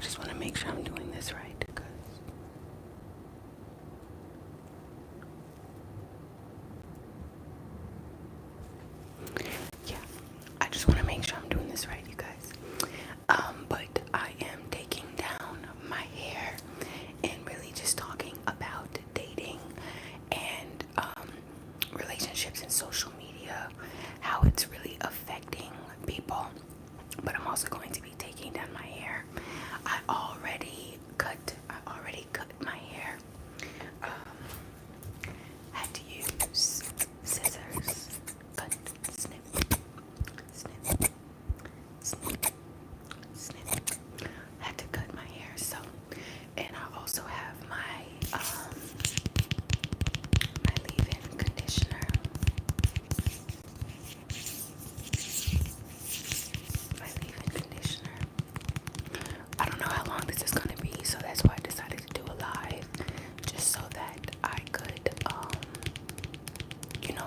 just want to make sure I'm doing this right. Yeah, I just want to make sure I'm doing this right, you guys. But I am taking down my hair and really just talking about dating and relationships and social media, how it's really affecting people. But I'm also going to be taking down my hair. I already cut my hair. Had to use scissors. Cut, snip, snip, snip, snip. Had to cut my hair. So, and I also have my my leave-in conditioner. My leave-in conditioner. I don't know how long this is gonna be, so that's why I decided to do a live, just so that I could,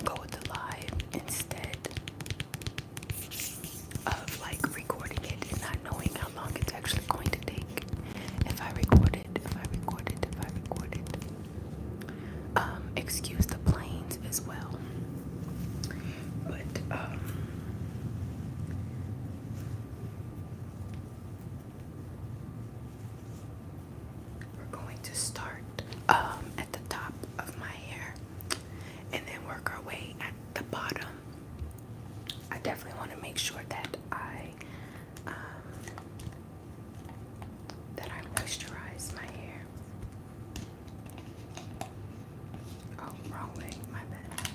go with the live instead of like recording it and not knowing how long it's actually going to take. If I record it. Excuse the planes as well. But we're going to start at the top of my hair and then work our way at the bottom. I definitely want to make sure that I moisturize my hair. Oh, wrong way, my bad.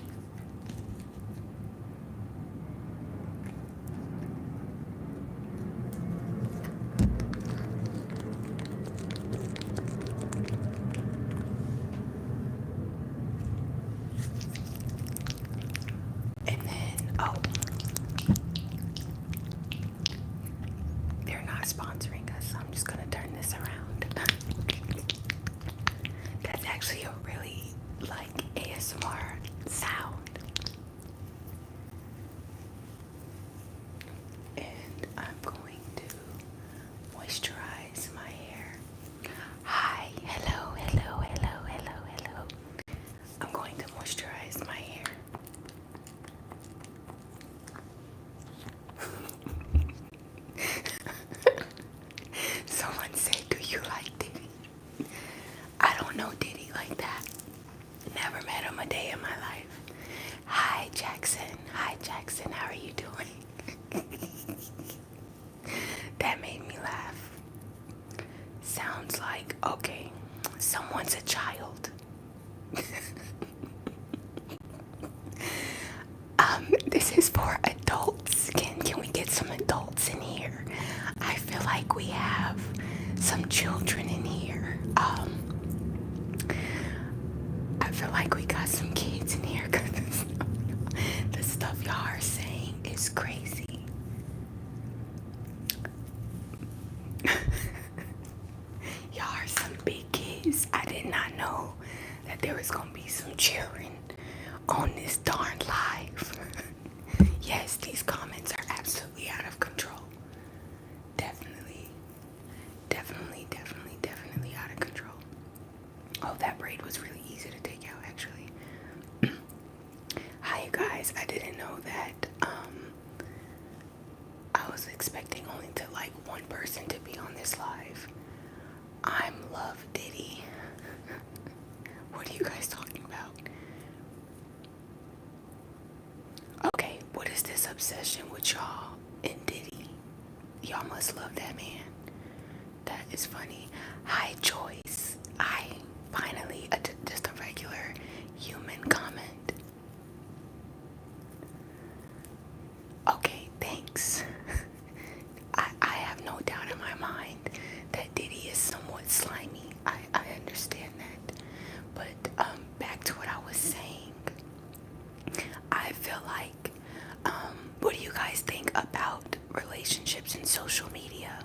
And then, they're not sponsoring us, so I'm just gonna turn this around. That's actually a really ASMR sound. And I'm going to moisturize my hair. Hi, hello. I'm going to moisturize my hair. Someone said, do you like Diddy? I don't know Diddy like that. Never met him a day in my life. Hi Jackson, how are you doing? That made me laugh. Sounds like, okay, someone's a child. This is for adults. Can we get some adults in here? I feel like we have some children in here. I feel like we got some kids in here because the stuff y'all are saying is crazy. Y'all are some big kids. I did not know that there was gonna be some children on this darn live. Yes, these comments are absolutely out of control. Definitely out of control. Oh, that braid was really easy to take out, actually. Hi, you guys. I didn't know that. I was expecting only to one person to be on this live. I'm Love Diddy. What are you guys talking about? Okay, what is this obsession with y'all and Diddy? Y'all must love that man. That is funny. Hi, Joyce. I finally, just a regular human comment. Okay, thanks. I have no doubt in my mind that Diddy is somewhat slimy. I understand that. But back to what I was saying. I feel like, what do you guys think about relationships and social media?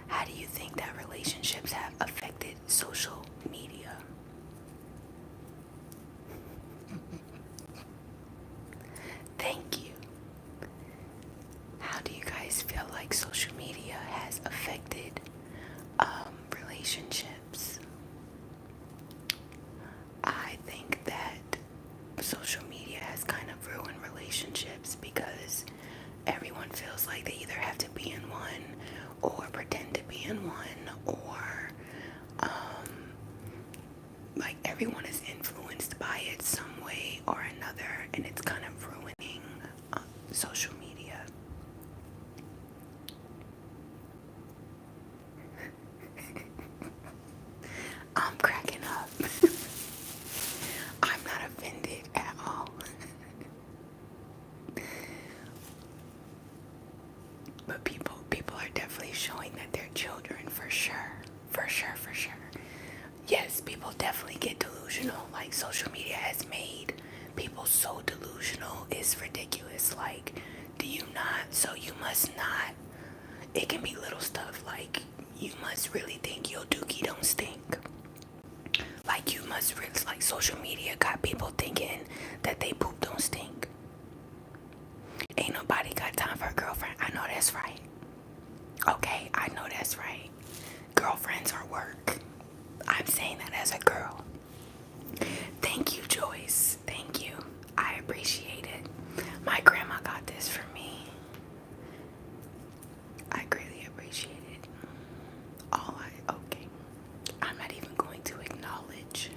How do you think that relationships have affected social media? Thank you. How do you guys feel like social media has affected relationships. I think that social media has kind of ruined relationships because everyone feels like they either have to be in one or pretend to be in one, or like everyone is influenced by it some way or another, and it's kind of ruining social media. I'm cracking up. I'm not offended at all. But people are definitely showing that they're children, for sure. For sure, for sure. Yes, people definitely get delusional. Like, social media has made people so delusional. It's ridiculous. Like, do you not? So you must not. It can be little stuff like, you must really think your dookie don't stink. Like, you must really, like, social media got people thinking that they poop don't stink. Ain't nobody got time for a girlfriend. I know that's right. Okay, I know that's right. Girlfriends are work. I'm saying that as a girl. Thank you, Joyce. Thank you. I appreciate it. My grandma got this for me. I greatly appreciate it. Okay. I'm not even going to acknowledge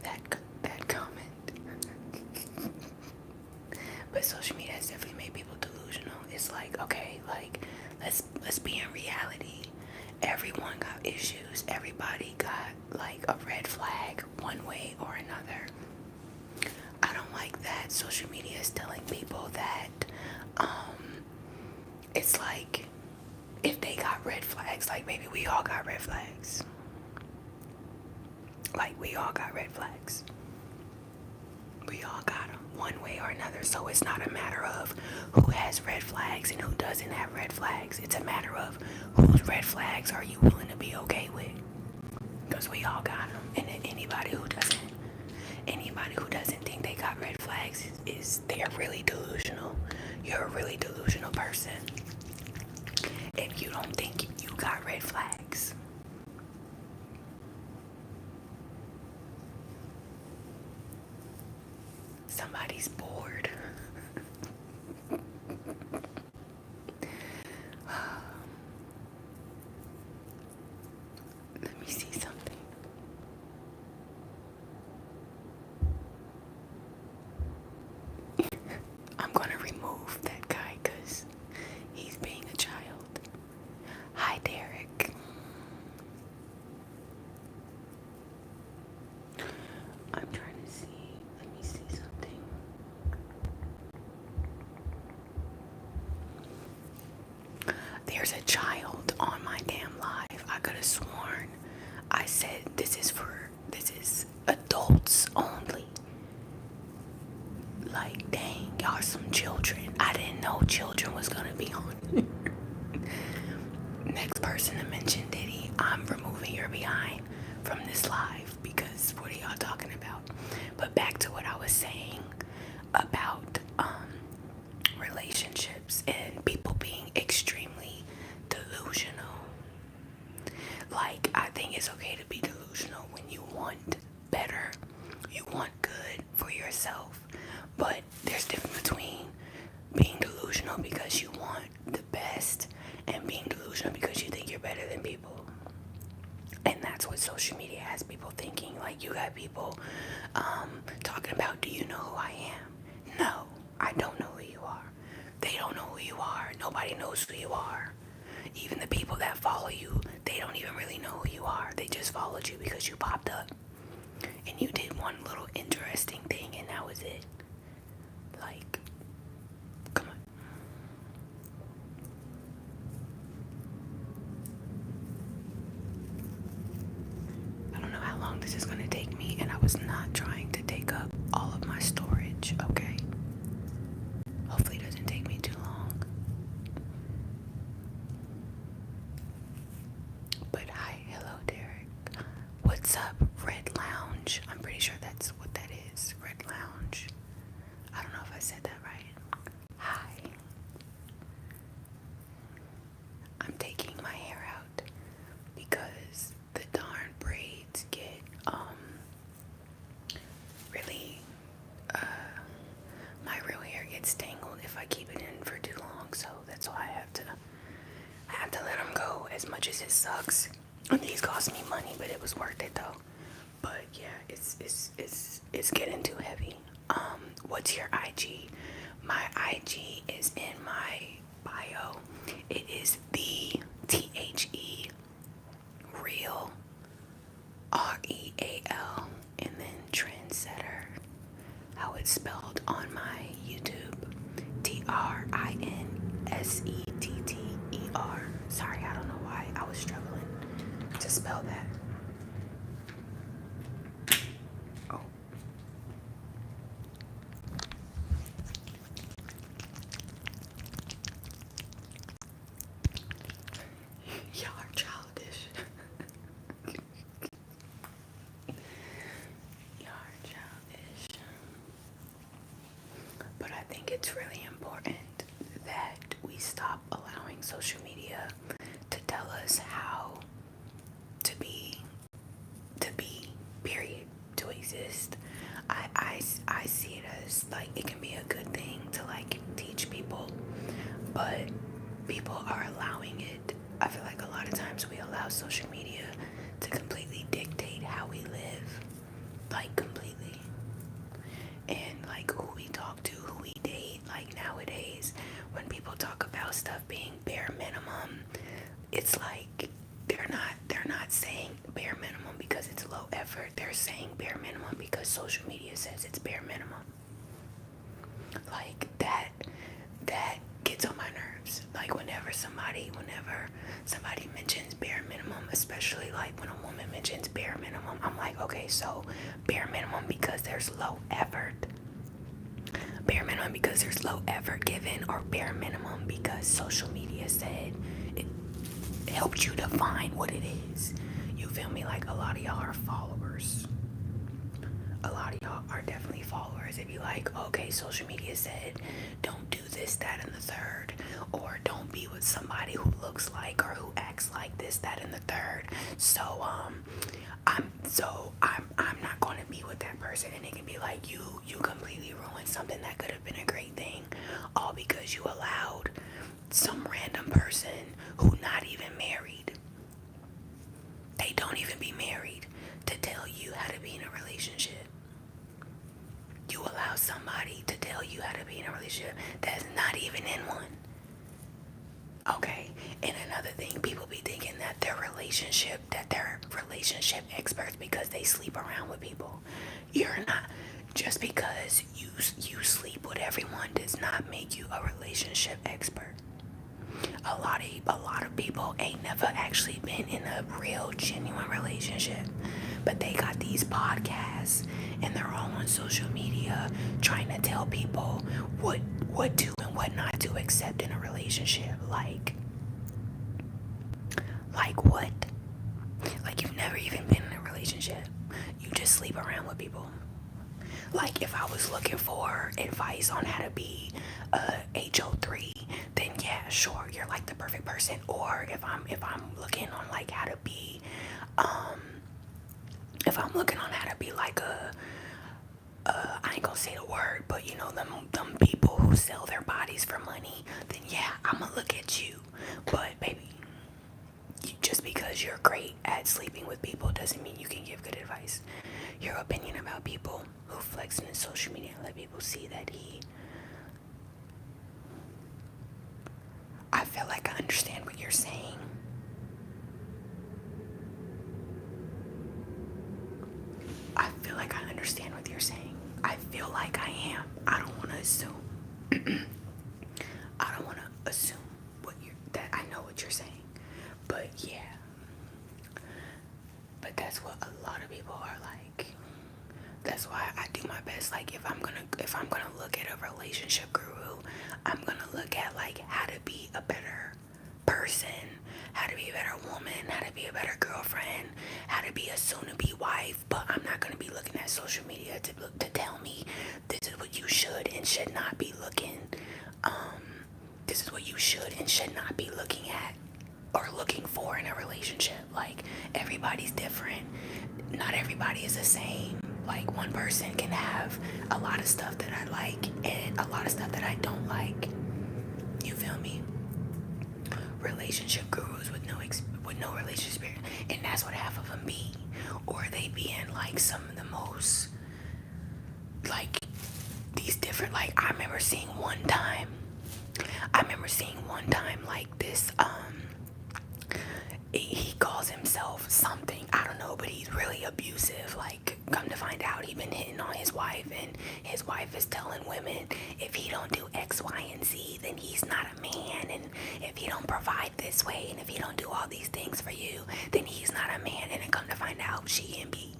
that comment. But social media has definitely made people delusional. It's like, okay, like, let's be in reality. Everyone got issues. Everybody got like a red flag one way or another. I don't like that social media is telling people that it's like, if they got red flags, like, maybe we all got red flags. Like, we all got red flags. We all got them one way or another. So it's not a matter of who has red flags and who doesn't have red flags. It's a matter of whose red flags are you willing to be okay with. Because we all got them. And then anybody who doesn't think they got red flags they're really delusional. You're a really delusional person if you don't think you got red flags. Somebody's bored. Let me see something. I'm gonna remove that guy because he's being a child. Hi, Derek. I'm trying to see. Let me see something. There's a child on my damn live. I could have sworn I said this is adults only. Like, dang, y'all some children. I didn't know children was gonna be on. Next person to mention Diddy, I'm removing your behind from this live because what are y'all talking about? But back to what I was saying about relationships and people being extremely delusional. Like, I think it's okay to be delusional when you want better, you want good for yourself. But there's a difference between being delusional because you want the best and being delusional because you think you're better than people. And that's what social media has people thinking. Like, you got people talking about, do you know who I am? No, I don't know who you are. They don't know who you are. Nobody knows who you are. Even the people that follow you, they don't even really know who you are. They just followed you because you popped up and you did one little interesting thing and that was it. Like, come on. I don't know how long this is going to take me, and I was not trying to take up all of my storage, okay? Hopefully it doesn't take me too long. But hi, hello Derek. What's up, Red Lounge? I'm pretty sure that's what that is, Red Lounge. I don't know if I said that much as it sucks, and these cost me money, but it was worth it though. But yeah, it's getting too heavy. What's your IG? My IG is in my bio. It is the THE real REAL and then trendsetter. How it's spelled on my YouTube. TRINSETTER. Sorry, I don't know why I was struggling to spell that. Oh. Y'all are childish. Y'all are childish. But I think it's really important that we stop allowing social media to tell us how to be, period, to exist. I see it as like it can be a good thing to like teach people, but people are allowing it. I feel like a lot of times we allow social media to completely dictate how we live, like completely. And like who we talk to, who we date. Like nowadays, when people talk about stuff being bare minimum, it's like they're not saying bare minimum because it's low effort. They're saying bare minimum because social media says it's bare minimum. Like that gets on my nerves. Like whenever somebody mentions bare minimum, especially like when a woman mentions bare minimum, I'm like, okay, so bare minimum because there's low effort. Bare minimum because there's low effort given, or bare minimum because social media said it helped you define what it is. You feel me? Like a lot of y'all are followers. A lot of y'all are definitely followers. If you like, okay, social media said don't do this, that, and the third, or don't be with somebody who looks like or who acts like this, that, and the third. So I'm not going to be with that person, and it can be like you completely ruined something that could have been a great thing, all because you allowed some random person who not even married. They don't even be married to tell you how to be in a relationship. You allow somebody to tell you how to be in a relationship that's not even in one. Okay, and another thing, people be thinking that they're relationship experts because they sleep around with people. You're not. Just because you sleep with everyone does not make you a relationship expert. A lot of people ain't never actually been in a real genuine relationship, but they got these podcasts and they're all on social media trying to tell people what to and what not to accept in a relationship. Like what? Like you've never even been in a relationship. You just sleep around with people. Like if I was looking for advice on how to be HO3, then yeah, sure, you're like the perfect person. Or if I'm looking on like how to be if I'm looking on how to be like I ain't gonna say the word, but you know them people who sell their bodies for money, then yeah, I'ma look at you. But baby, just because you're great at sleeping with people doesn't mean you can give good advice. Your opinion about people who flex in social media and let people see that I feel like I understand what you're saying. I feel like I understand what you're saying. I feel like I am. I don't want to assume. I don't want to assume that I know what you're saying. But yeah. But that's what a lot of people are like. That's why I do my best. Like if I'm gonna look at a relationship guru, I'm gonna look at like how to be a better person, how to be a better woman, how to be a better girlfriend, how to be a soon-to-be wife. But I'm not gonna be looking at social media to tell me this is what you should and should not be looking. This is what you should and should not be looking at or looking for in a relationship. Like everybody's different. Not everybody is the same. Like one person can have a lot of stuff that I like and a lot of stuff that I don't like. You feel me? relationship gurus with no relationship experience, and that's what half of them be. Or they be in like some of the most like these different, like I remember seeing one time like this he calls himself something, I don't know, but he's really abusive. Like, come to find out, he's been hitting on his wife, and his wife is telling women if he don't do X, Y, and Z, then he's not a man, and if he don't provide this way, and if he don't do all these things for you, then he's not a man. And then come to find out, she and B.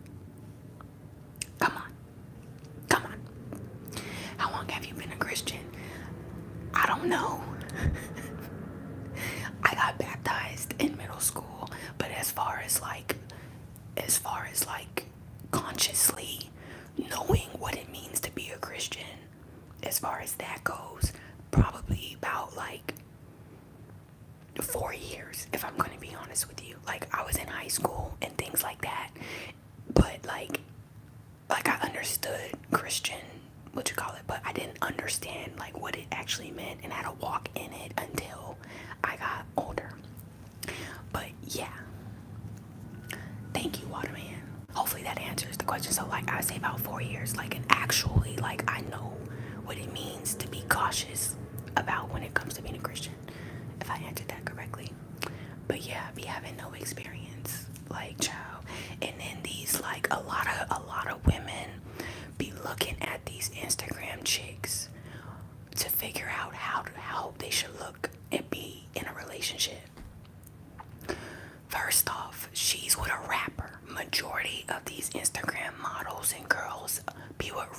Come on. How long have you been a Christian? I don't know. I got baptized in middle school, but as far as like consciously knowing what it means to be a Christian, as far as that goes, probably about like 4 years, if I'm gonna be honest with you. Like, I was in high school and things like that, but like I understood Christian, but I didn't understand like what it actually meant and how to walk in it until I got older. But yeah, thank you, Waterman. Hopefully that answers the question. So like I say about 4 years, like, and actually like I know what it means to be cautious about when it comes to being a Christian, if I answered that correctly. But yeah, be having no experience, like, child. And then these like a lot of women be looking at these Instagram chicks to figure out how they should look and be in a relationship. First off, she's with a rapper. Majority of these Instagram models and girls be with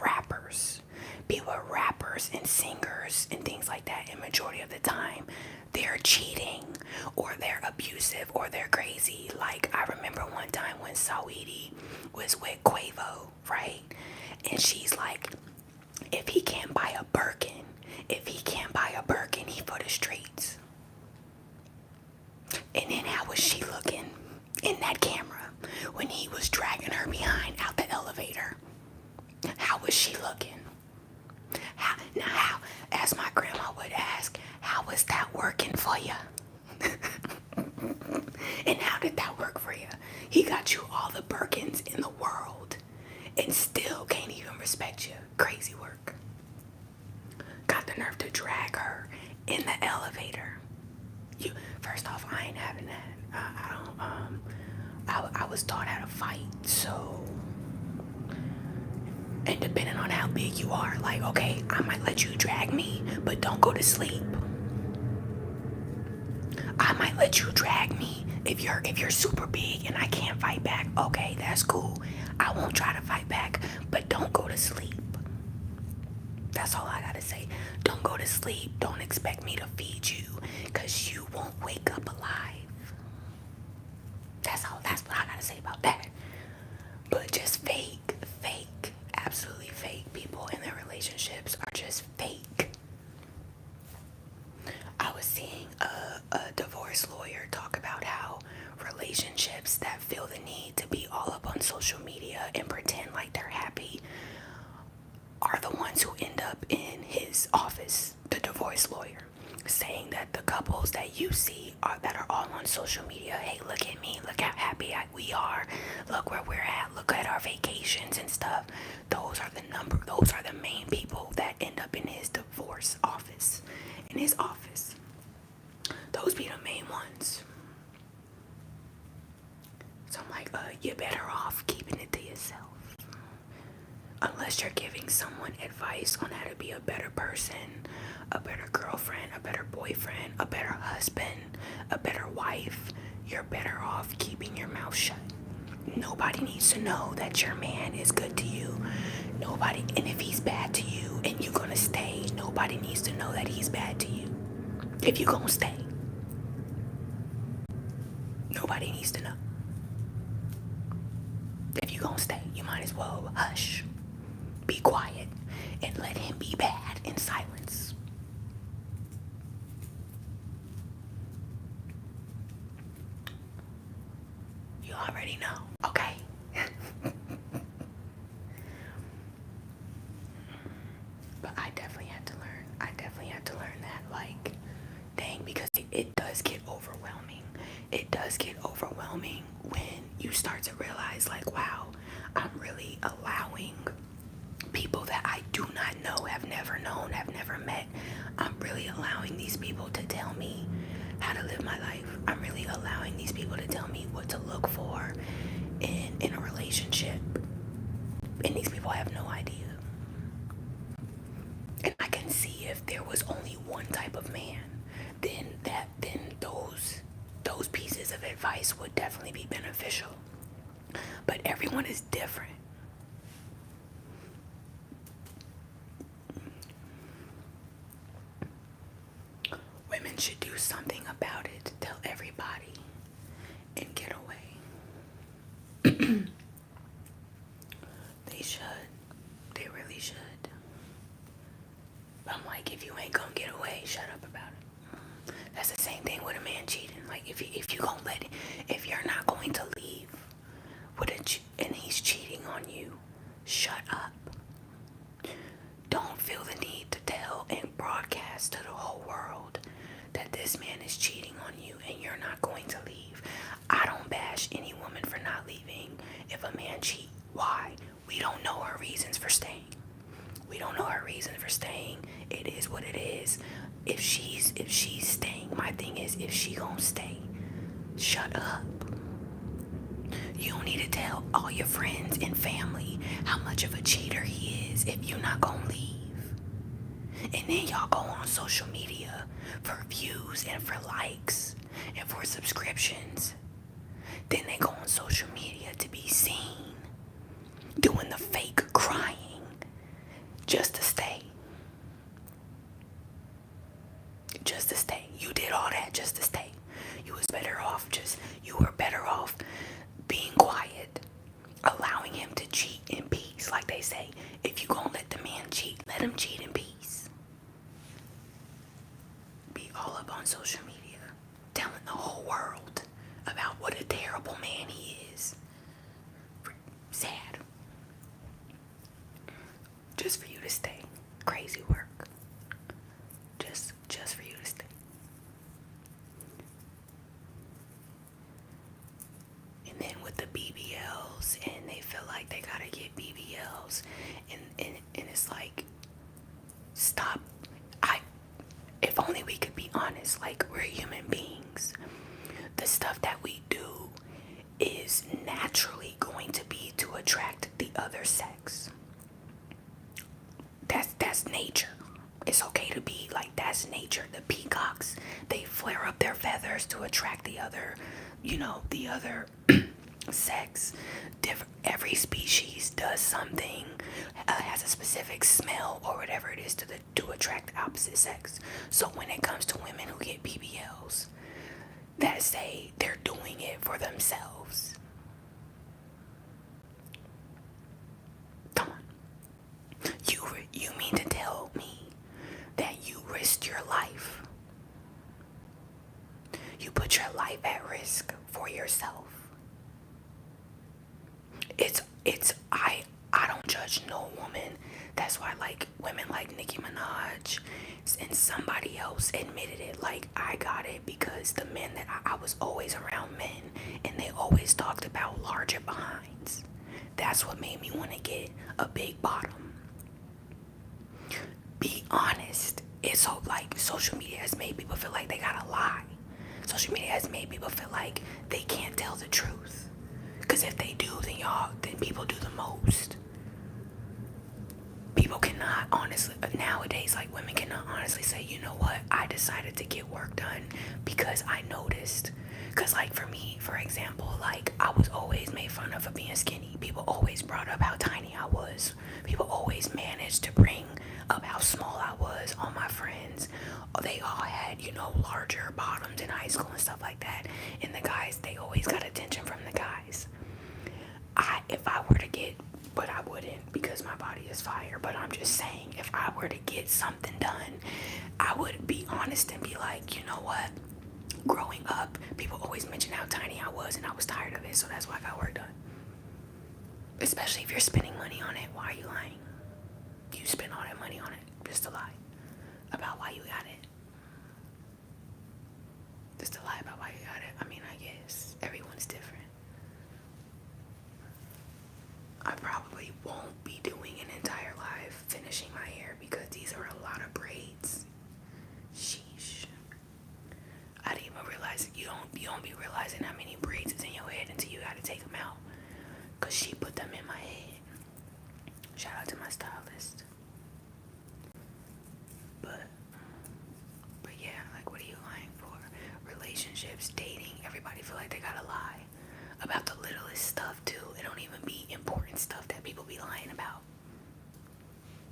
rappers and singers and things like that. And majority of the time, they're cheating or they're abusive or they're crazy. Like, I remember one time when Saweetie was with Quavo, right? And she's like, if he can't buy a Birkin, he for the streets. And then how was she looking in that camera when he was dragging her behind out the elevator? How was she looking? How, as my grandma would ask, how was that working for you? And how did that work for you? He got you all the Birkins in the world and still can't even respect you. Crazy work. Got the nerve to drag her in the elevator. First off, I ain't having that. I was taught how to fight, so, and depending on how big you are, like, okay, I might let you drag me, but don't go to sleep. I might let you drag me if you're super big and I can't fight back. Okay, that's cool. I won't try to fight back, but don't go to sleep. That's all I gotta say. Don't go to sleep. Don't expect me to feed you, because you won't wake up alive. That's what I gotta say about that. But just fake, absolutely fake. People in their relationships are just fake. I was seeing a divorce lawyer talk about how relationships that feel the need to be all up on social media and pretend like they're happy are the ones who end up in his office, the divorce lawyer, saying that the couples that you see that are all on social media, hey, look at me, look how happy we are, look where we're at, look at our vacations and stuff, those are the main people that end up in his divorce office, in his office. Those be the main ones. So I'm like, you're better off keeping it to yourself. Unless you're giving someone advice on how to be a better person, a better girlfriend, a better boyfriend, a better husband, a better wife, you're better off keeping your mouth shut. Nobody needs to know that your man is good to you. Nobody, and if he's bad to you and you're gonna stay, nobody needs to know that he's bad to you. If you're gonna stay, nobody needs to know. If you're gonna stay, you might as well hush. Be quiet and let him be bad in silence. You already know, okay? But I definitely had to learn that, like, dang, because it does get overwhelming. it does get overwhelming when you start to realize, like, wow, I'm really allowing people that I do not know, have never known, have never met. I'm really allowing these people to tell me how to live my life. I'm really allowing these people to tell me what to look for in a relationship. And these people have no idea. And I can see if there was only one type of man, then those pieces of advice would definitely be beneficial. But everyone is different. Women should do something about it. Tell everybody and get away. They should. They really should. I'm like, if you ain't gonna get away, shut up about it. That's the same thing with a man cheating. Like, if you gonna let it, if you're not going to leave with and he's cheating on you, shut up. Don't feel the need to tell and broadcast to the whole world that this man is cheating on you and you're not going to leave. I don't bash any woman for not leaving if a man cheats. Why? We don't know her reasons for staying. We don't know her reason for staying. It is what it is. If she's staying, my thing is, if she gonna stay, shut up. You don't need to tell all your friends and family how much of a cheater he is if you're not gonna leave. And then y'all go on social media for views and for likes and for subscriptions. Then they go on social media to be seen doing the fake crying just to stay. Just to stay. You did all that just to stay. You were better off being quiet, allowing him to cheat in peace. Like they say, if you gonna let the man cheat, let him cheat in peace. Be all up on social media, telling the whole world about what a terrible man he is. Sad. Just for you to stay. Crazy work. Just for you to stay. And then with the BBLs, and they feel like they gotta get BBLs, and it's like, stop. If only we could be honest, like, we're human beings. The stuff that we do is naturally going to be to attract the other sex. That's nature. It's okay to be like, that's nature. The peacocks, they flare up their feathers to attract the other, the other sex. Every species does something, has a specific smell or whatever it is to attract the opposite sex. So when it comes to women who get BBLs, that say they're doing it for themselves. Come on. You mean to tell me that you risked your life? You put your life at risk for yourself. I don't judge no woman. That's why, like, women like Nicki Minaj and somebody else admitted it. Like, I got it because the men that I was always around men, and they always talked about larger behinds. That's what made me want to get a big bottom. Be honest. It's so, like, social media has made people feel like they gotta lie. Social media has made people feel like they can't tell the truth. Because if they do, then people do the most. People cannot honestly, nowadays, like, women cannot honestly say, you know what, I decided to get work done because I noticed. Because, like, for me, for example, like, I was always made fun of for being skinny. People always brought up how tiny I was. People always managed to bring up how small I was on my friends. They all had, larger bottoms in high school and stuff like that. And the guys, they always got attention from the guys. If I were to get, but I wouldn't because my body is fire, but I'm just saying, if I were to get something done, I would be honest and be like, you know what? Growing up, people always mention how tiny I was, and I was tired of it, so that's why I got work done. Especially if you're spending money on it, why are you lying? You spend all that money on it just to lie about why you got it. Just to lie about why you got it. I mean, I honest. Everyone's different. I probably won't be doing an entire live finishing my hair because these are a lot of braids. Sheesh. I didn't even realize you don't be realizing how many braids is in your head until you gotta take them out. Cause she put them in my head. Shout out to my stylist. But yeah, like what are you lying for? Relationships, dating, everybody feel like they gotta lie about the littlest stuff too. It don't even be important stuff that people be lying about.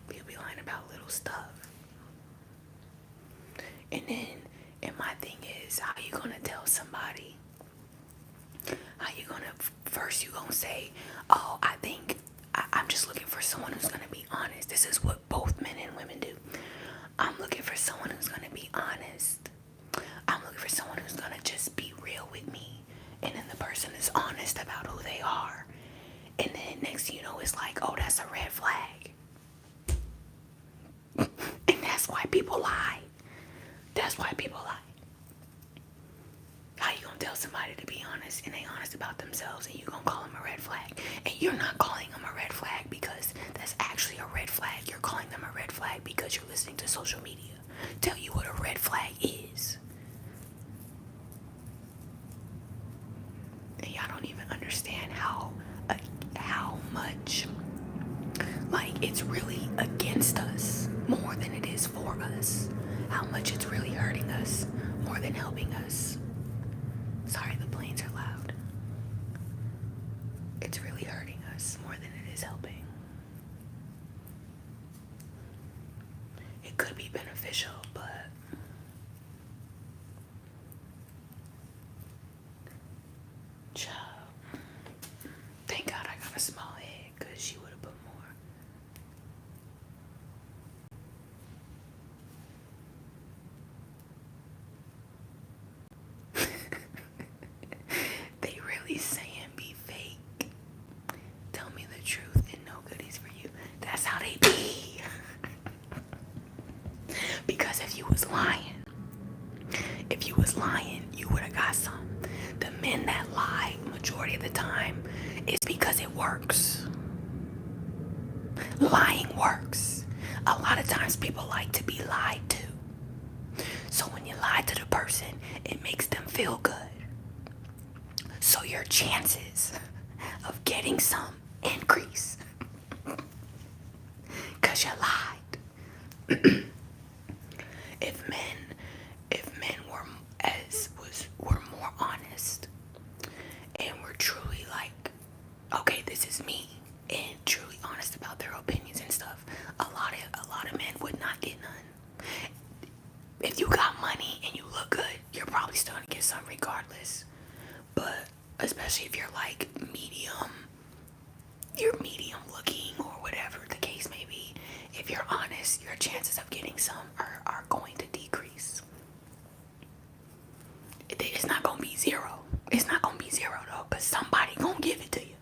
People be lying about little stuff. And my thing is, how you gonna tell somebody? How you gonna, first you gonna say, oh, I think I'm just looking for someone who's gonna be honest. This is what both men and women do. I'm looking for someone who's gonna be honest. I'm looking for someone who's gonna just be real with me. And then the person is honest about who they are. And then next thing you know, it's like, oh, that's a red flag. And that's why people lie. That's why people lie. How you gonna tell somebody to be honest and they honest about themselves and you gonna call them a red flag? And you're not calling them a red flag because that's actually a red flag. You're calling them a red flag because you're listening to social media tell you what a red flag is. And y'all don't even understand how much, like, it's really against us more than it is for us. How much it's really hurting us more than helping us. Sorry, the planes are loud. It's really hurting us more than it is helping. It could be beneficial, but child, thank God I got a small head because she would have put more. They really saying be fake. Tell me the truth and no goodies for you. That's how they be. Because if you was lying, you would have got some. The men that lie majority of the time is because it works. Lying works. A lot of times people like to be lied to. So when you lie to the person, it makes them feel good. So your chances of getting some increase. Cause you lied. If men were more honest and were truly like, okay, this is me, and truly honest about their opinions and stuff, a lot of men would not get none. If you got money and you look good, you're probably still gonna get some regardless. But especially if you're like you're medium looking or whatever the case may be, if you're honest, your chances of getting some are going to decrease. It's not gonna be zero. It's not gonna be zero though, because somebody gonna give it to you.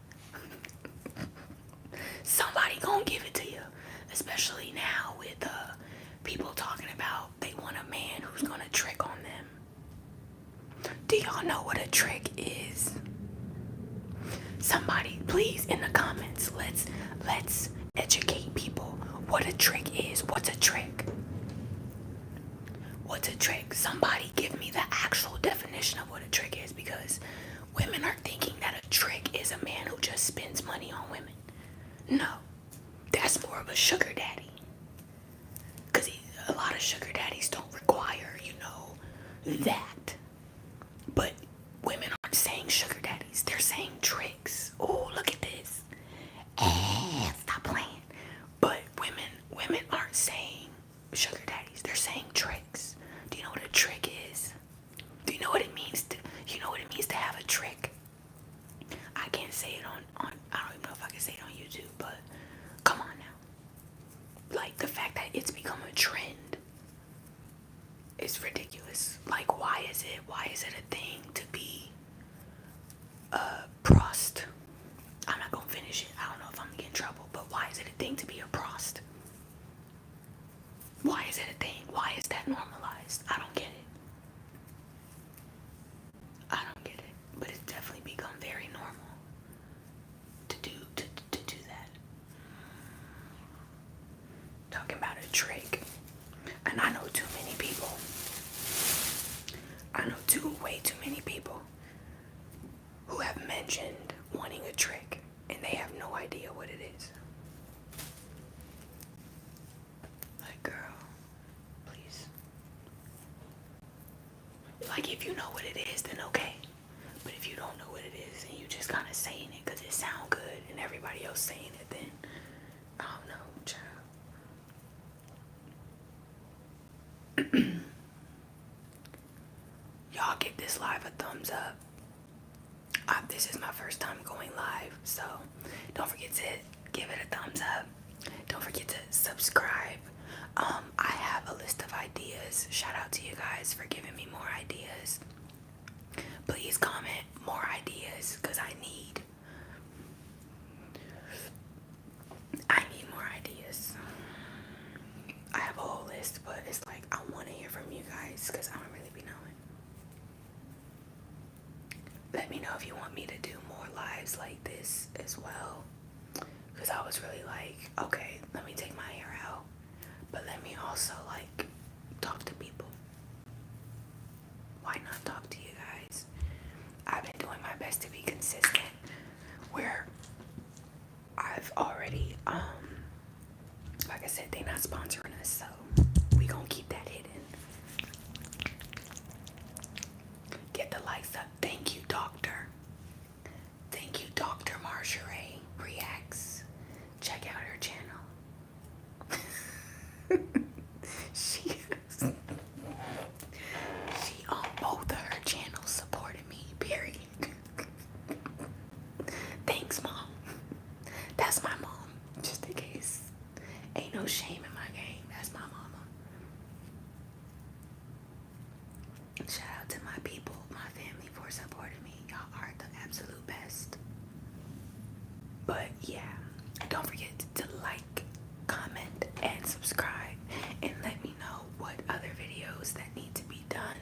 Somebody gonna give it to you. Especially now with people talking about they want a man who's gonna trick on them. Do y'all know what a trick is? Somebody, please, in the comments, let's educate people what a trick is. What's a trick? What's a trick? Somebody give me the actual definition of what a trick is, because women are thinking that a trick is a man who just spends money on women. No, that's more of a sugar daddy. Because a lot of sugar daddies don't require, that. But women aren't saying sugar daddies. They're saying tricks. Oh, look at this. Stop playing. But women aren't saying sugar daddies. They're saying tricks. Do you know what a trick is? Do you know what it means to have a trick? I can't say it on I don't even know if I can say it on YouTube, but come on now. Like, the fact that it's become a trend is ridiculous. Like, why is it a thing to be prost? I'm not gonna finish it. I don't know if I'm gonna get in trouble, but why is it a thing to be a prost? Why is it a thing? Why is that normalized? I don't get it. But way too many people who have mentioned wanting a trick and they have no idea what it is. Like, girl, please. Like, if you know what it is, then okay. But if you don't know what it is and you just kind of saying it because it sounds good and everybody else saying it, then I don't know, child. Y'all give this live a thumbs up. This is my first time going live, so don't forget to give it a thumbs up. Don't forget to subscribe. I have a list of ideas. Shout out to you guys for giving me more ideas. Please comment more ideas because I need more ideas. I have a whole list, but it's like I want to hear from you guys because I don't really be knowing. Let me know if you want me to do more lives like this as well, because I was really like, okay, let me take my hair out, but let me also like talk to people. Why not talk to you guys? I've been doing my best to be consistent, where I've already like I said, they're not sponsoring us, so we gonna keep that hidden. Get the likes up. Thank you, Doctor. Thank you, Dr. Marjorie Reacts. Check out her channel. She on both of her channels supported me, period. Thanks, Mom. That's my mom, just in case. Ain't no shame in my game. That's my mama. Shout out to my people, my family, for supporting me. Y'all are the absolute best. But yeah, don't forget to like, comment, and subscribe, and let me know what other videos that need to be done.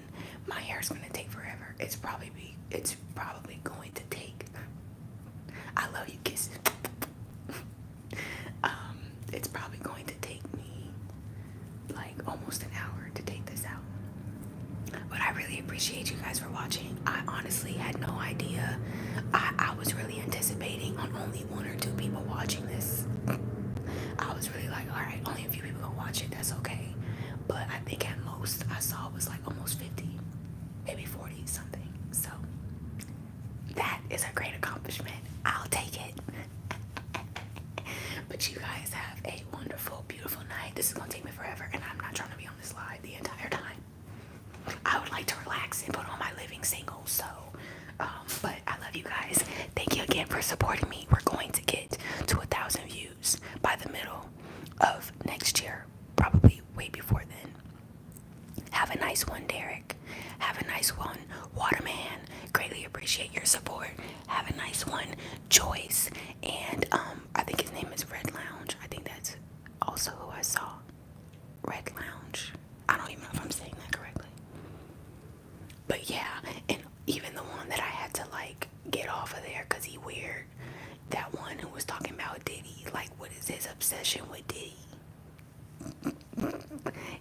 My hair's gonna take forever. It's probably going to take. I love you, kisses. It's probably going to take me like almost an hour to take this out. But I really appreciate you guys for watching. I honestly had no idea. I was really anticipating on only 1 or 2 people watching this. I was really like, all right, only a few people gonna watch it. That's okay. But I think at most I saw was like almost 50, maybe 40 something. So that is a great accomplishment. I'll take it. But you guys have a wonderful, beautiful night. This is gonna take me forever, and I'm not trying to be on this live the entire time. I would like to relax and put on my living single, so but I love you guys. Thank you again for supporting me. We're going to get to 1,000 views by the middle of next year, probably way before then. Have a nice one, Derek. Have a nice one, Waterman. Greatly appreciate your support. Have a nice one, Joyce. And I think his name is Red Lounge. I think that's also who I saw. Red Lounge. I don't even know if I'm saying that correctly. But yeah, and even the one that I had to like get off of there because he weird. That one who was talking about Diddy. Like, what is his obsession with Diddy?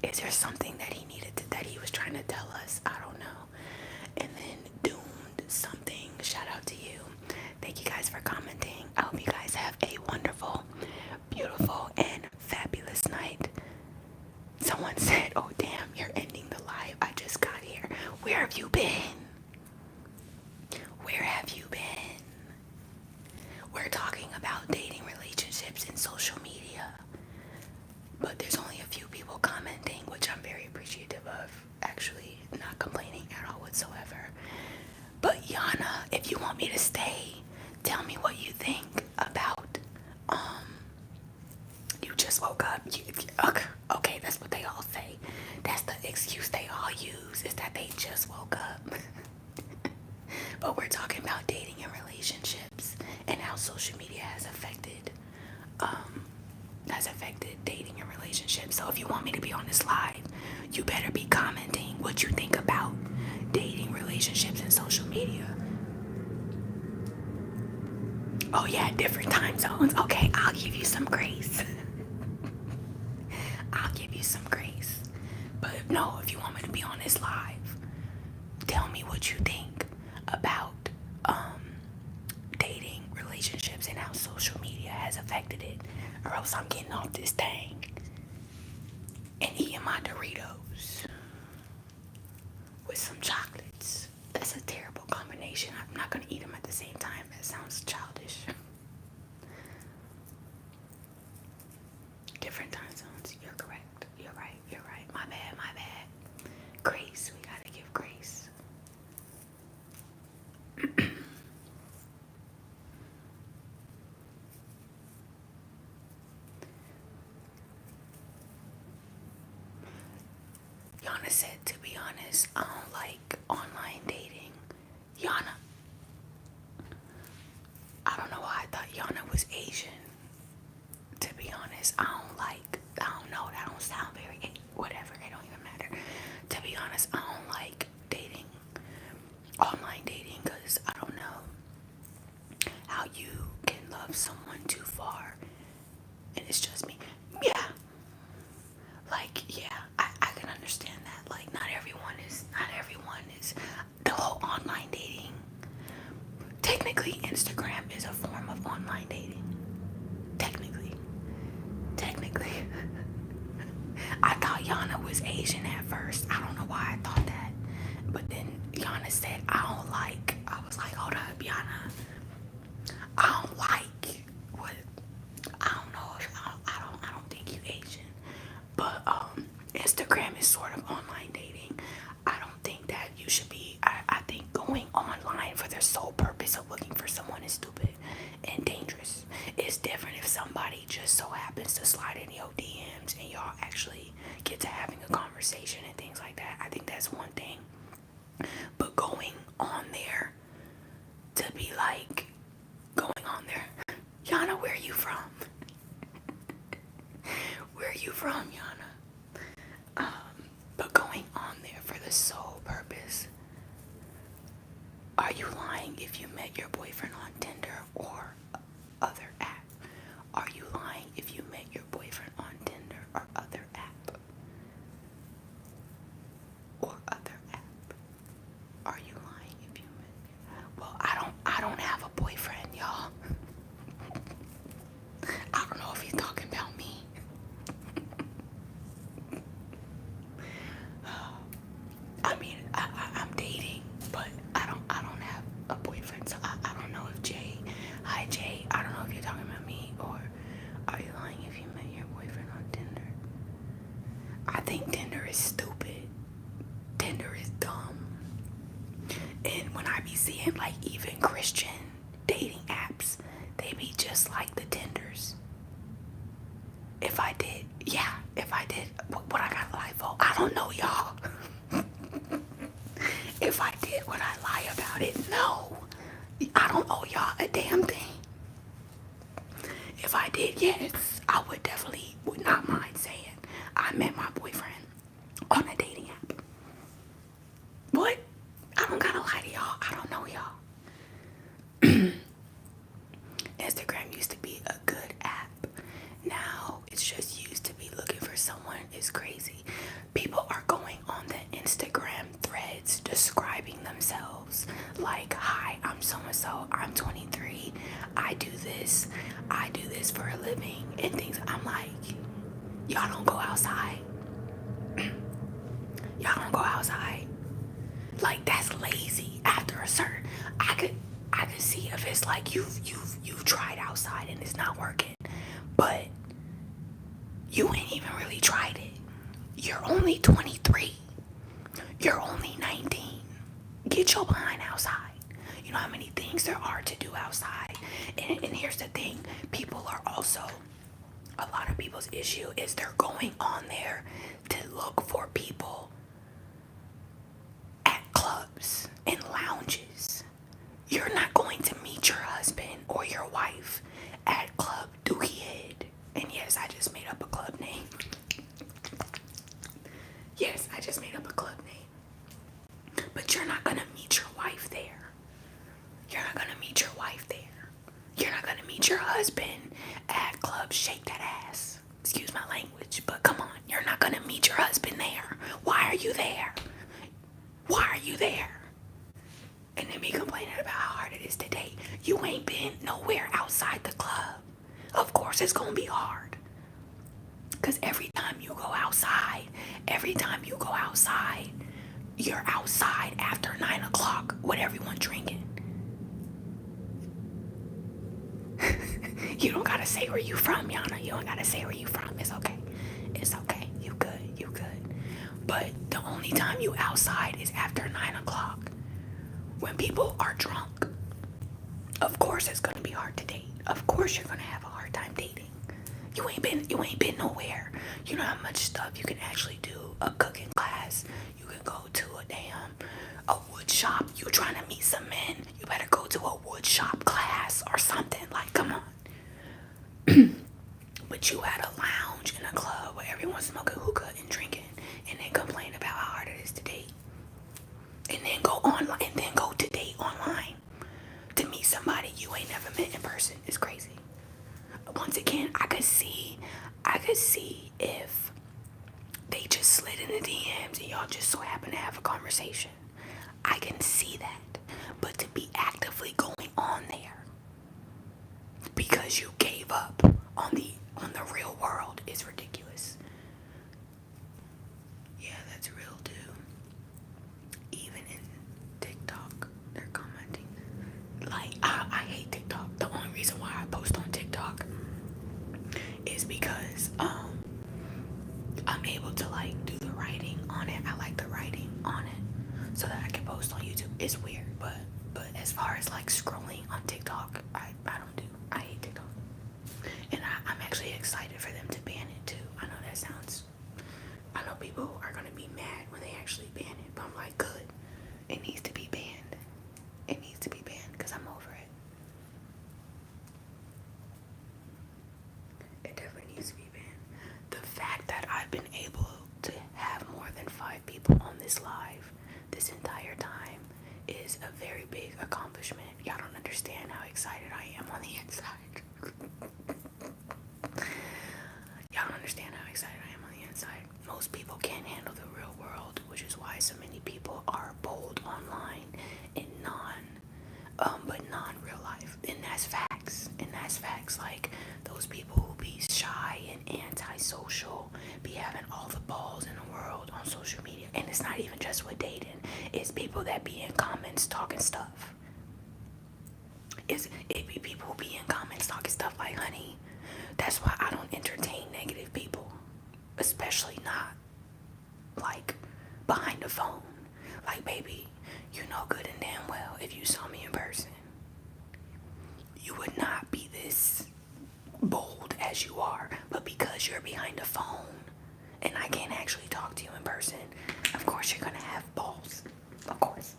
Is there something that he needed to, that he was trying to tell us? I don't know. And then Doomed something. Shout out to you. Thank you guys for commenting. I hope you guys have a wonderful, beautiful, and fabulous night. Someone said, oh damn, you're ending the live. I just got here. Where have you been? Where have you been? We're talking about dating, relationships, and social media. But there's only a few people commenting, which I'm very appreciative of. Actually, not complaining at all whatsoever. But Yana, if you want me to stay, tell me what you think about, you just woke up. Okay, that's what they all say. That's the excuse they all use, is that they just woke up. But we're talking about dating and relationships and how social media has affected dating and relationships. So if you want me to be on this live, you better be commenting what you think about dating, relationships, and social media. Oh yeah, different time zones. Okay, I'll give you some grace. I'll give you some grace. But no, if you want me to be on this live, tell me what what you think about dating, relationships, and how social media has affected it, or else I'm getting off this thing and eating my Doritos with some chocolates. That's a terrible combination. I'm not gonna eat them at the same time. That sounds childish. Different time zones. You're correct. You're right. You're right. My bad. My bad. Grace. We gotta give grace. Yana said, to be honest, I don't like online dating. Yana. I don't know why I thought Yana was Asian. To be honest, I don't know, that don't sound very, whatever, it don't even matter. To be honest, I don't like dating, online dating, because I don't know how you can love someone too far, and it's just me. Yeah, like, yeah, I can understand that. Like, not everyone is, the whole online dating. Technically, Instagram is a form of online dating. Technically. I thought Yana was Asian at first. I don't know why I thought that. But then Yana said, I was like, hold up, Yana. I don't like what, I don't know if, I don't think you Asian. But, Instagram is sort of online dating. I don't think that you should be, I think going online for the sole purpose of looking for someone is stupid and dangerous. It's different if somebody just so happens to slide in your DMs and y'all actually get to having a conversation and things like that. I think that's one thing. But going on there to be like, going on there, Yana, where are you from? Where are you from, Yana? But going on there for the sole purpose. Are you lying if you met your boyfriend on Tinder or other app? Are you lying if you met your boyfriend on Tinder or other app? Or other app? Are you lying if you met? Well, I don't have a boyfriend, y'all. I don't know if he's talking about me. I mean, I'm dating, but I don't have a boyfriend, so I don't know if hi Jay, I don't know if you're talking about me, or are you lying if you met your boyfriend on Tinder? I think Tinder is stupid. Tinder is dumb. And when I be seeing like even Christian dating apps, they be just like the Tinders. If I did, what I got lie for? I don't know, y'all. If I did, would I lie about it? No. I don't owe y'all a damn thing. If I did, yes, I would not mind saying I met my boyfriend on a dating app. What? I don't gotta lie to y'all. I don't know y'all. Instagram used to be a good app. Now it's just used to be looking for someone. It's crazy. People are going on the Instagram threads describing themselves like, hi, I'm so-and-so, I'm 23, I do this for a living, and things. I'm like, y'all don't go outside. Y'all don't go outside. Like, that's lazy. After a certain, I could see if it's like you've tried outside and it's not working, but you ain't even really tried it. You're only 23. You're only 19. Get your behind outside. You know how many things there are to do outside. And here's the thing. People are also, a lot of people's issue is they're going on there to look for people at clubs and lounges. You're not going to meet your husband or your wife at Club Dookie Head. And yes, I just made up a club name. Yes, I just made up a club name. But you're not gonna meet your wife there. You're not gonna meet your wife there. You're not gonna meet your husband at Club Shake That Ass. Excuse my language, but come on. You're not gonna meet your husband there. Why are you there? Why are you there? complaining about how hard it is to date. You ain't been nowhere outside the club. Of course it's gonna be hard. Because every time you go outside, you're outside after 9 o'clock with everyone drinking. You don't gotta say where you from, Yana. You don't gotta say where you from. It's okay. It's okay. You good. You good. But the only time you outside is after 9 o'clock when people are drunk. Of course it's gonna be hard to date. Of course you're gonna have a hard time dating. You ain't been nowhere. You know how much stuff you can actually do. A cooking class. You can go to a wood shop. You trying to meet some men. You better go to a wood shop class or something. Like, come on. But you at a lounge in a club where everyone's smoking hookah and drinking, and then complain about how hard it is to date, and then go online, and then go to date online to meet somebody you ain't never met in person. It's crazy. Once again, I could see if they just slid in the DMs and y'all just so happen to have a conversation. I can see that, but to be actively going on there because you gave up on the real world is ridiculous. Yeah, that's real too. Even in TikTok, they're commenting. Like, I hate TikTok. The only reason why I post on TikTok is because I'm able to like do the writing on it. I like the writing on it so that I can post on YouTube. It's weird, but as far as like scrolling on TikTok, I don't do. I hate TikTok. And I'm actually excited for them to ban it too. I know people are gonna be mad when they actually ban it, but I'm like, good. It needs to be banned. It needs to be banned because I'm over it. It definitely needs to be banned. The fact that I've been able to have more than 5 people on this live this entire time is a very big accomplishment. Y'all don't understand how excited I am on the inside. Y'all don't understand how excited I am on the inside. Most people can't handle the real world, which is why so many people are bold online in non-real life. And that's facts. Like, those people who be shy and antisocial be having all the balls in the world on social media. And it's not even just with dating. It's people that be in comments talking stuff. It be people who be in comments talking stuff like, honey, that's why I don't entertain negative people. Especially not, like, behind the phone. Like, baby, you know good and damn well if you saw me in person, you would not be this bold as you are. But because you're behind the phone and I can't actually talk to you in person, of course you're gonna have balls. Of course.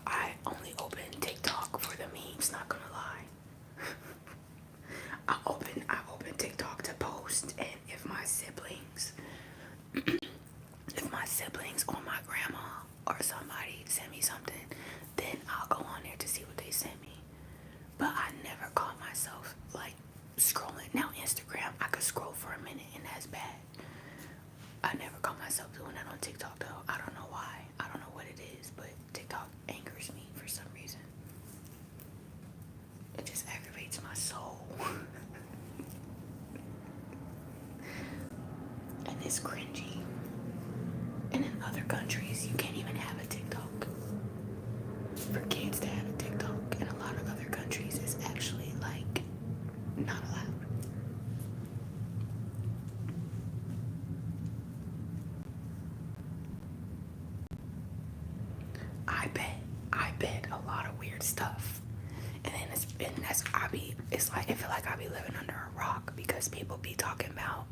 I only open TikTok for the memes, not gonna lie. I open TikTok to post, and if my siblings or my grandma or somebody send me something, then I'll go on there to see what they sent me. But I never caught myself like scrolling. Now Instagram, I could scroll for a minute and that's bad. I never caught myself doing that on TikTok though. I don't know why. I don't know what it is, but TikTok angers me for some reason. It just aggravates my soul. And it's cringy. And in other countries, you can't even have a TikTok. For kids to have a TikTok in a lot of other countries is actually like not allowed. I bet a lot of weird stuff. And then it's like I feel like I be living under a rock because people be talking about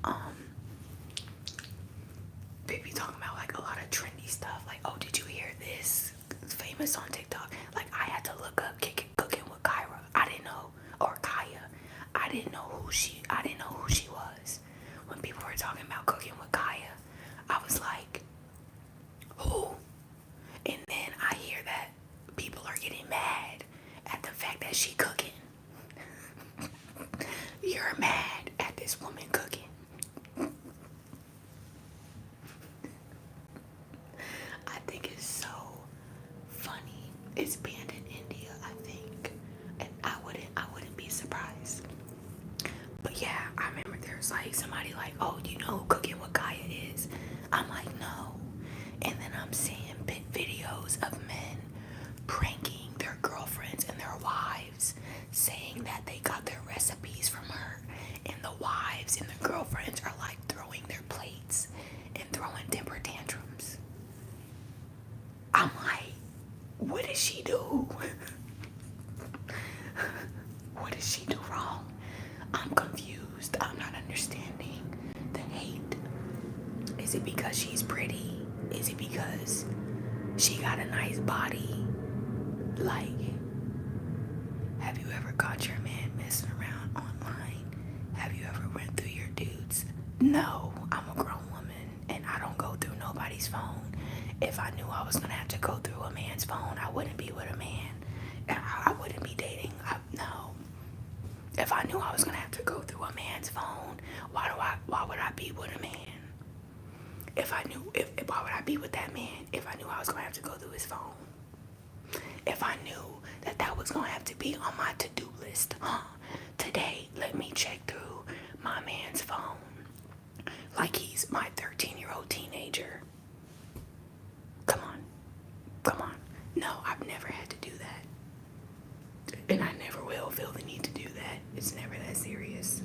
like a lot of trendy stuff. Like, oh, did you hear this? It's famous on TikTok. Like, I had to look up cooking with Kyra. I didn't know, or Kaya. I didn't know who she was. When people were talking about cooking with Kaya, I was like, who? And then I hear that people are getting mad at the fact that she cooking. You're mad at this woman cooking. I think it's so It's banned in India, I think, and I wouldn't be surprised. But yeah, I remember there's like somebody like, oh, do you know who Cooking with Kaya is? I'm like, no. And then I'm seeing videos of men pranking their girlfriends and their wives, saying that they got their recipes from her, and the wives and the girlfriends are like throwing their plates and throwing temper tantrums. I'm like, what did she do? What did she do wrong? I'm confused. I'm not understanding the hate. Is it because she's pretty? Is it because she got a nice body? Like, have you ever caught your man messing around online? Have you ever went through your dudes? No, I'm a grown woman and I don't go through nobody's phone. If I knew I was gonna have to go through a man's phone, I wouldn't be with a man. I wouldn't be dating. No. If I knew I was gonna have to go through a man's phone, why would I be with a man? Why would I be with that man if I knew I was gonna have to go through his phone? If I knew that was gonna have to be on my to-do list, today, let me check through my man's phone like he's my 13-year-old teenager. Come on. No, I've never had to do that. And I never will feel the need to do that. It's never that serious.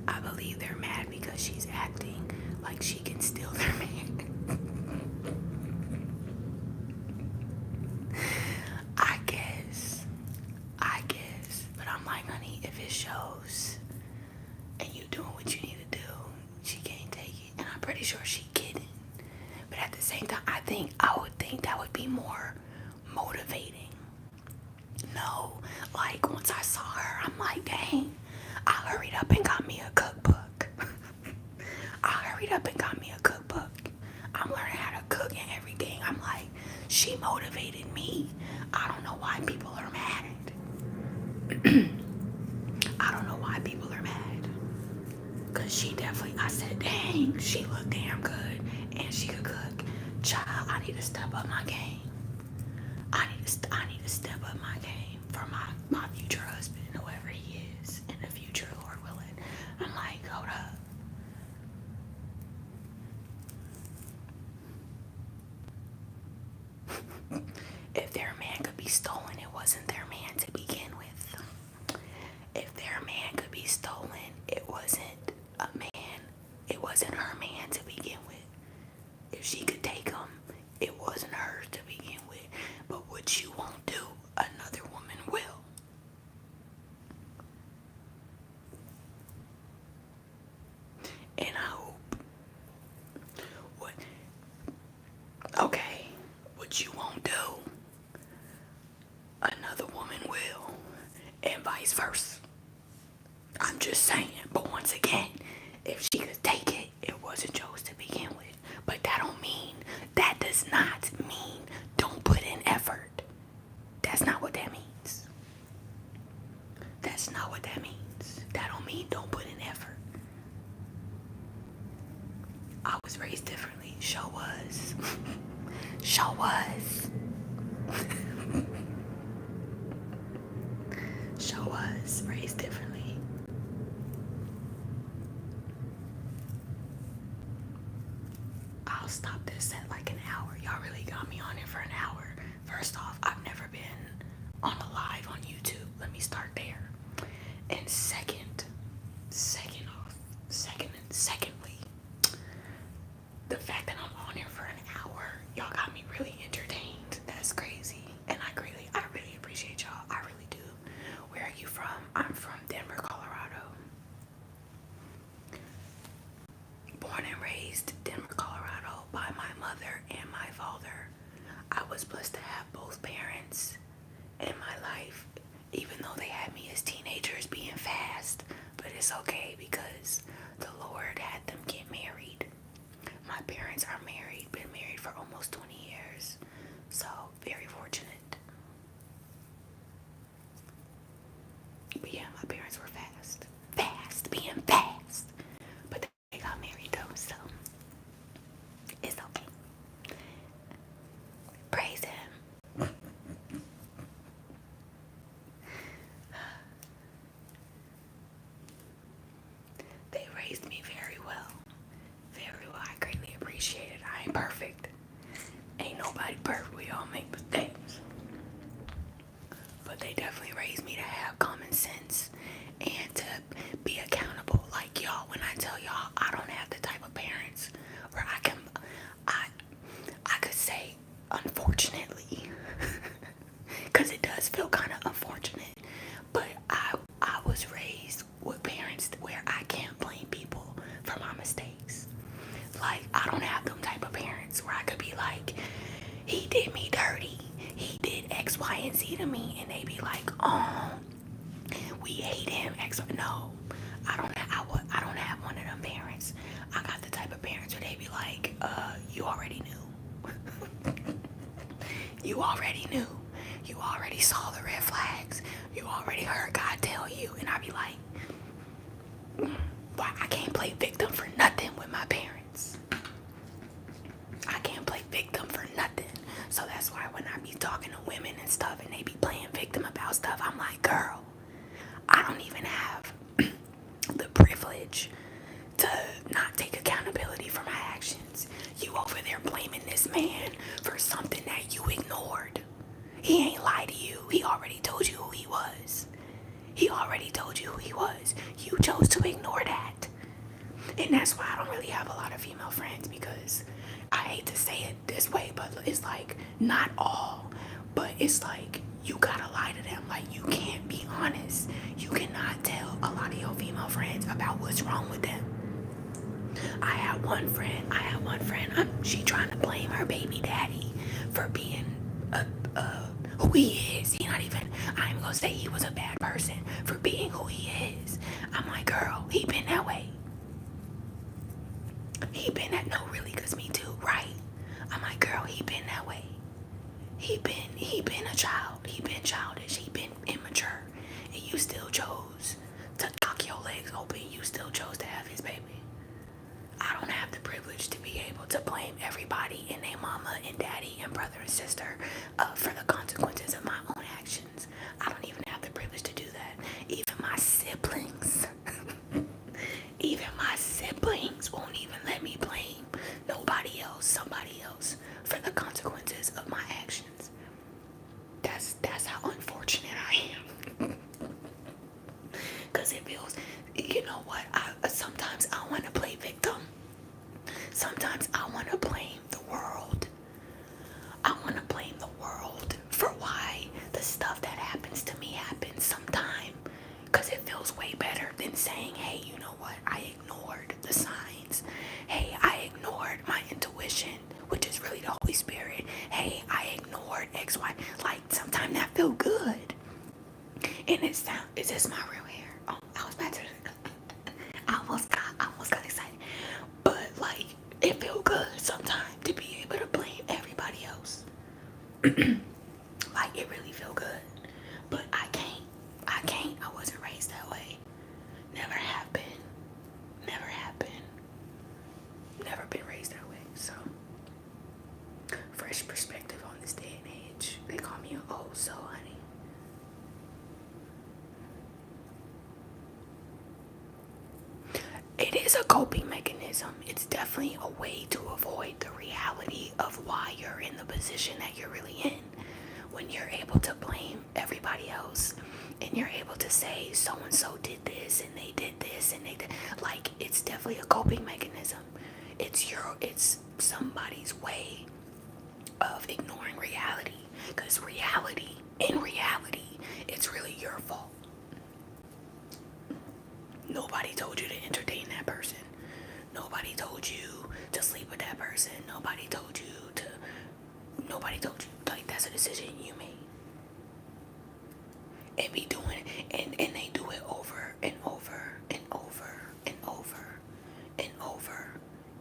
I believe they're mad because she's acting like she can steal their man. I guess. But I'm like, honey, if it shows and you doing what you need to do, she can't take it. And I'm pretty sure she kidding. But at the same time, I would think that would be more motivating. No, like once I saw her, I'm like, dang, I hurried up and got me a cookbook. I'm learning how to cook and everything. I'm like, she motivated me. I don't know why people are mad. I don't know why people are mad. Cause she definitely, I said, dang, she looked damn good and she could cook. Child, I need to step up my game. I need to step up my game for my future husband, whoever he is in the future, Lord willing. I'm like, hold up. If their man could be stolen, it wasn't their man to begin with. If their man could be stolen, it wasn't a man. It wasn't her man to begin with. If she could take him, it wasn't hers to begin with. But what you won't do, another woman will. And I hope what you won't do, another woman will, and vice versa. I'm just saying, but once again, if she could take it, it wasn't yours to begin with. But that does not mean don't put in effort. That's not what that means. That's not what that means. That don't mean don't put in effort. I was raised differently. Sure was. Sure was. Sure was raised differently. I'll stop this at like an hour. Y'all really got me on it for an hour. First off, I've never been on a live on YouTube. Let me start there. And secondly, the fact that I'm on here for an hour, y'all got me really entertained. That's crazy. And I really appreciate y'all. I really do. Where are you from? I'm from Denver, Colorado. Born and raised Denver, Colorado by my mother and my father. I was blessed to have both parents in my life, even though they had me as teenagers being fast. But it's okay because the Lord had them get married. My parents are married, been married for almost 20 years. So, very fortunate. But yeah, my parents were fast. Being fast. But they got married though, so it's okay. Praise him. all make mistakes. But they definitely raised me to have common sense and to be accountable. Like y'all, when I tell y'all I don't have the type of parents where I could say unfortunately, because it does feel kind of unfortunate, but I was raised with parents where I can't blame people for my mistakes. Like, I don't have them type of parents where I could be like, he did me dirty, he did X, Y, and Z to me, and they be like, oh, we hate him. X. No, I don't have one of them parents. I got the type of parents where they be like, you already knew. You already knew. You already saw the red flags. You already heard God tell you. And I be like, why I can't play victim for nothing with my parents. I can't play victim for nothing. So that's why when I be talking to women and stuff and they be playing victim about stuff, I'm like, girl, I don't even have the privilege to not take accountability for my actions. You over there blaming this man for something that you ignored. He ain't lied to you. He already told you who he was. He already told you who he was. You chose to ignore that. And that's why I don't really have a lot of female friends, because I hate to say it this way, but it's like, not all, but it's like, you gotta lie to them. Like, you can't be honest. You cannot tell a lot of your female friends about what's wrong with them. I had one friend, she trying to blame her baby daddy for being who he is. He not even, I ain't gonna say he was a bad person, for being who he is. I'm like, girl, he been that way. He been that, no really, cause me too, right? I'm like, girl, he been that way. He been a child. He been childish. He been immature. And you still chose to knock your legs open. You still chose to have his baby. I don't have the privilege to be able to blame everybody and their mama and daddy and brother and sister for the consequences of my own actions. I don't even have the privilege to do that. Even my siblings, won't even let me blame nobody else, somebody else, for the consequences of my actions. That's how unfortunate I am. Because it feels, you know what, sometimes I want to play victim. Sometimes I want to blame the world. I want to blame the world for why the stuff that happens to me happens sometime. Because it feels way better than saying, hey, you know what, I ignored the signs. Hey, I ignored my intuition, which is really the Holy Spirit. Hey, I ignored X, Y. Like, sometimes that feel good. And is this my real hair? Oh, I was about to, I almost got excited. But like, it feel good sometimes to be able to blame everybody else. Like, it really feel good. But I can't. I wasn't raised that way. Never have been. Never been raised that way. So, fresh perspective on this day and age. They call me an old soul, honey. It is a coping mechanism. It's definitely a way to avoid the reality of why you're in the position that you're really in. When you're able to blame everybody else and you're able to say so-and-so did this and they did this and they did, like, it's definitely a coping mechanism. It's somebody's way of ignoring reality, because in reality, it's really your fault. Nobody told you to entertain that person. Nobody told you to sleep with that person. Nobody told you. Like, that's a decision you made. And be doing it, and they do it over and over and over and over and over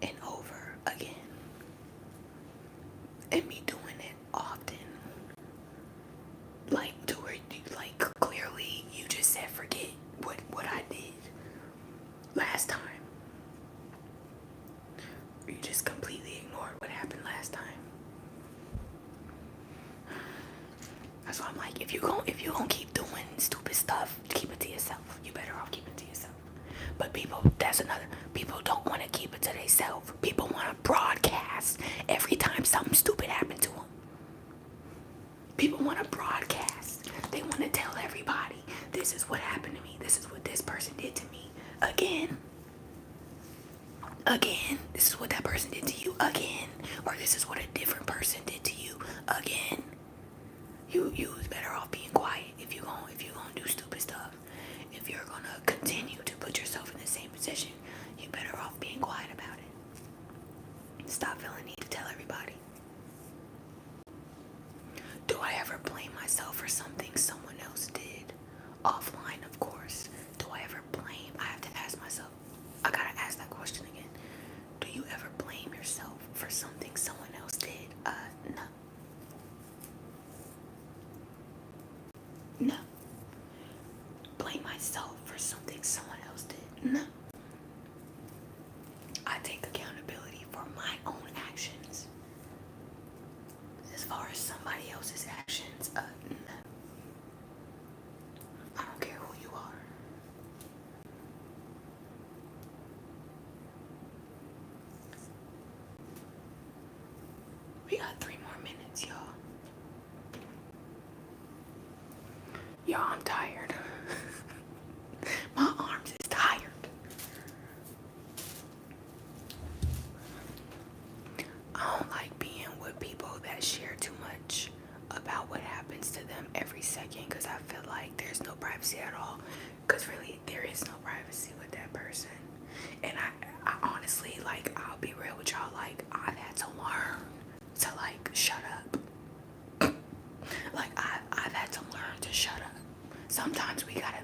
and over again. And me doing it often. Like, to where, like, clearly you just said forget what I did last time. Or you just completely ignored what happened last time. That's why I'm like, if you gonna keep doing stupid stuff, keep it to yourself. You better off keeping it to yourself. But people don't want to keep it to themselves. People want to broadcast every time something stupid happened to them. People want to broadcast. They want to tell everybody, this is what happened to me. This is what this person did to me. Again. This is what that person did to you. Again. Or this is what a different person did to you. Again. You was better off being quiet if you gonna do stupid stuff. If you're gonna continue to put yourself in the same position, you better off being quiet about it. Stop feeling the need to tell everybody. Do I ever blame myself for something someone else did? Offline, of course. Do I ever blame? I have to ask myself. I gotta ask that question again. Do you ever blame yourself for something someone else did? No. No. Blame myself for something someone else did? No. I take accountability for my own actions. As far as somebody else's actions, no. I don't care who you are. We got 3 more minutes, y'all. Y'all, I'm tired. My arms is tired. I don't like being with people that share too much about what happens to them every second, because I feel like there's no privacy at all. Because really, there is no privacy with that person. And I honestly, like, I'll be real with y'all, like, I've had to learn to, like, shut up. Like, I've had to learn to shut up. Sometimes we gotta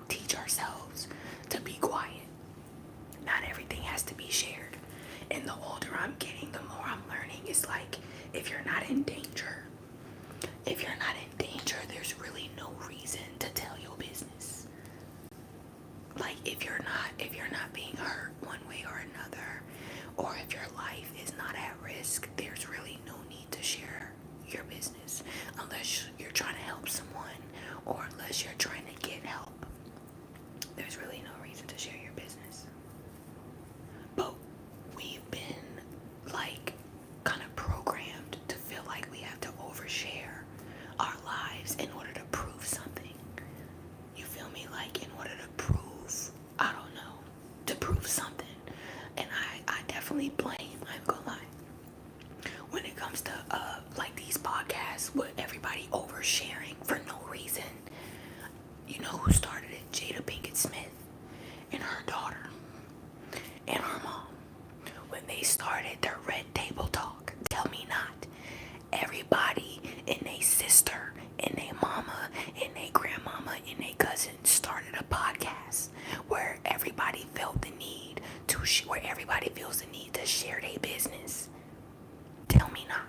teach ourselves to be quiet. Not everything has to be shared. And the older I'm getting, the more I'm learning. It's like, if you're not in danger, there's really no reason to tell your business. Like, if you're not being hurt one way or another, or if your life is not at risk, there's really no need to share your business unless you're trying to help someone, or unless you're trying to get help. There's really no reason to share your business. But we've been, like, kind of programmed to feel like we have to overshare our lives in order to prove something. You feel me? Like, in order to prove, I don't know, to prove something. And I definitely blame, I'm gonna lie, when it comes to like these podcasts with everybody oversharing for no reason. You know who started it? Jada Pinkett Smith and her daughter and her mom. When they started their Red Table Talk, tell me not, everybody and their sister and their mama and their grandmama and their cousin started a podcast where everybody felt the need to where everybody feels the need to share their business. Tell me not.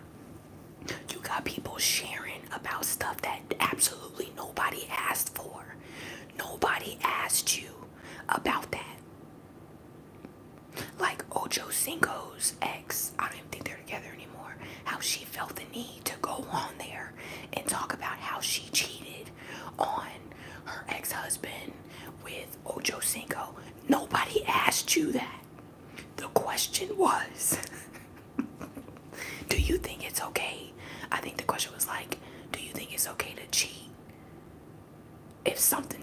You got people sharing about stuff that absolutely nobody asked for. Nobody asked you about that. Like Ocho Cinco's ex, I don't even think they're together anymore, how she felt the need to go on there and talk about how she cheated on her ex-husband with Ocho Cinco. Nobody asked you that. The question was, do you think it's okay? I think the question was like, do you think it's okay to cheat? If something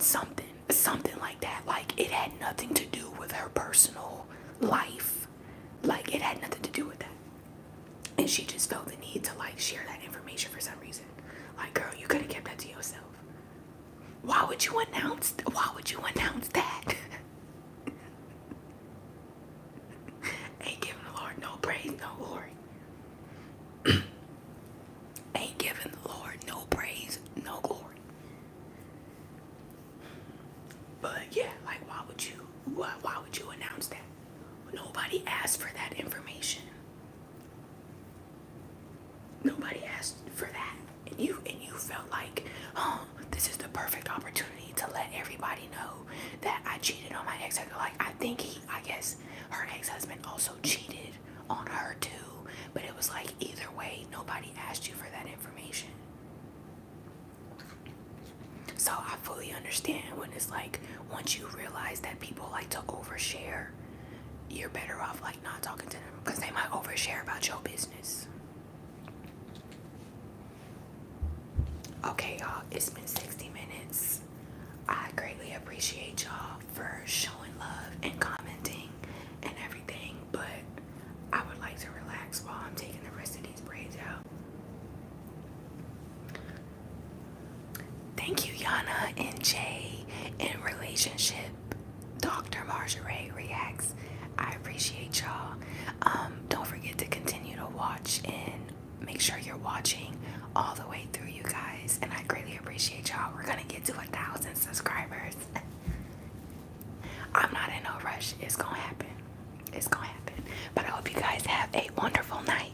like that, like it had nothing to do with her personal life. Like it had nothing to do with that. And she just felt the need to like share that information for some reason. Like, girl, you could have kept that to yourself. Why would you announce that? Ain't giving the Lord no praise, no glory. Ain't giving the Lord no praise, no glory. But yeah, like why would you announce that? Nobody asked for that information. Nobody asked for that. And you felt like, this is the perfect opportunity to let everybody know that I cheated on my ex-husband. Like I guess her ex-husband also cheated on her too. But it was like either way, nobody asked you for that information. So I fully understand when it's like, once you realize that people like to overshare, you're better off like not talking to them because they might overshare about your business. It's been 60 minutes. I greatly appreciate y'all for showing love and commenting and everything, but I would like to relax while I'm taking the rest of these braids out. Thank you, Yana and Jay in relationship. Dr. Marjorie reacts. I appreciate y'all. Don't forget to continue to watch and make sure you're watching all the way through, you guys. And I greatly appreciate y'all. We're gonna get to 1,000 subscribers. I'm not in no rush. It's gonna happen. It's gonna happen. But I hope you guys have a wonderful night.